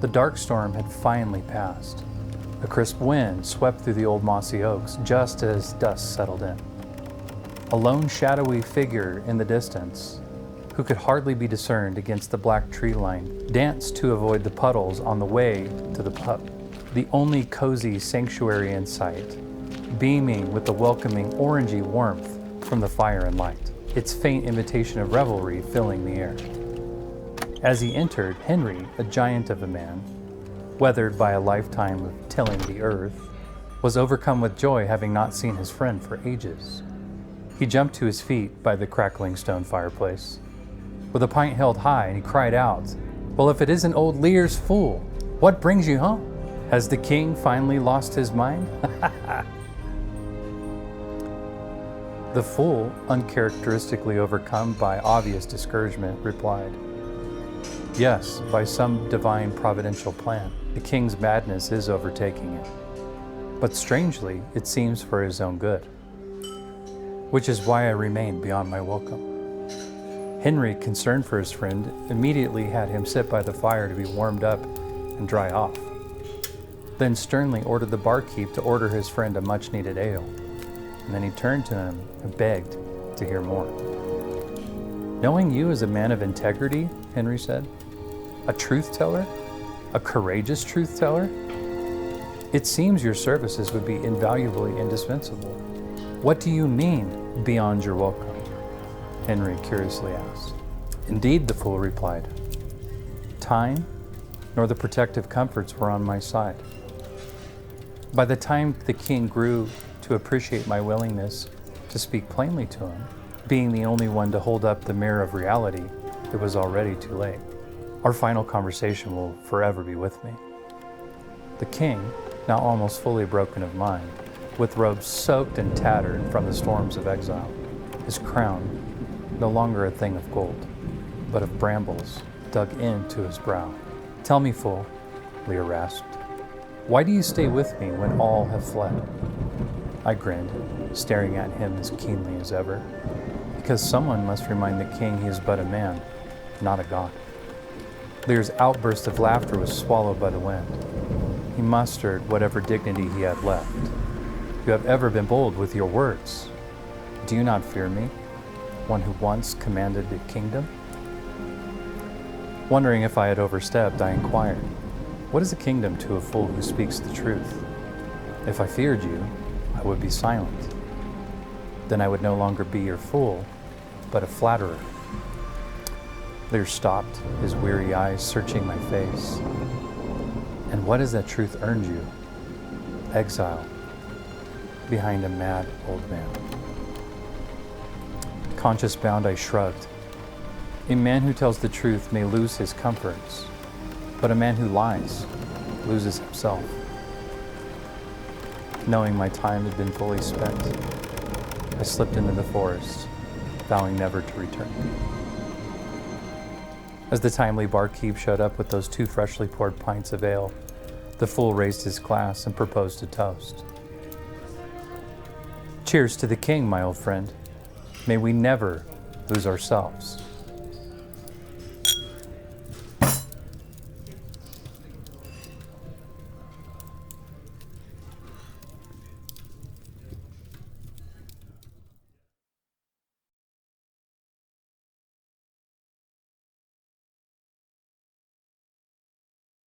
The dark storm had finally passed. A crisp wind swept through the old mossy oaks just as dusk settled in. A lone shadowy figure in the distance, who could hardly be discerned against the black tree line, danced to avoid the puddles on the way to the pub, the only cozy sanctuary in sight, beaming with the welcoming orangey warmth from the fire and light, its faint invitation of revelry filling the air. As he entered, Henry, a giant of a man, weathered by a lifetime of tilling the earth, was overcome with joy, having not seen his friend for ages. He jumped to his feet by the crackling stone fireplace, with a pint held high, and he cried out, "Well, if it isn't old Lear's fool, what brings you home? Has the king finally lost his mind?" The fool, uncharacteristically overcome by obvious discouragement, replied, "Yes, by some divine providential plan, the king's madness is overtaking him. But strangely, it seems for his own good, which is why I remain beyond my welcome." Henry, concerned for his friend, immediately had him sit by the fire to be warmed up and dry off, then sternly ordered the barkeep to order his friend a much-needed ale, and then he turned to him and begged to hear more. "Knowing you as a man of integrity," Henry said, "a truth-teller, a courageous truth-teller, it seems your services would be invaluably indispensable. What do you mean, beyond your welcome?" Henry curiously asked. "Indeed," the fool replied, "time nor the protective comforts were on my side. By the time the king grew to appreciate my willingness to speak plainly to him, being the only one to hold up the mirror of reality, it was already too late. Our final conversation will forever be with me." The king, now almost fully broken of mind, with robes soaked and tattered from the storms of exile, his crown no longer a thing of gold, but of brambles dug into his brow. "Tell me, fool," Lear rasped, "why do you stay with me when all have fled?" I grinned, staring at him as keenly as ever. "Because someone must remind the king he is but a man, not a god." Lear's outburst of laughter was swallowed by the wind. He mustered whatever dignity he had left. "You have ever been bold with your words. Do you not fear me, one who once commanded the kingdom?" Wondering if I had overstepped, I inquired, "What is a kingdom to a fool who speaks the truth? If I feared you, I would be silent. Then I would no longer be your fool, but a flatterer." Lear stopped, his weary eyes searching my face. "And what has that truth earned you?" "Exile, behind a mad old man." Conscious bound, I shrugged. A man who tells the truth may lose his comforts, but a man who lies loses himself. Knowing my time had been fully spent, I slipped into the forest, vowing never to return. As the timely barkeep showed up with those 2 freshly poured pints of ale, the fool raised his glass and proposed a toast. "Cheers to the king, my old friend. May we never lose ourselves."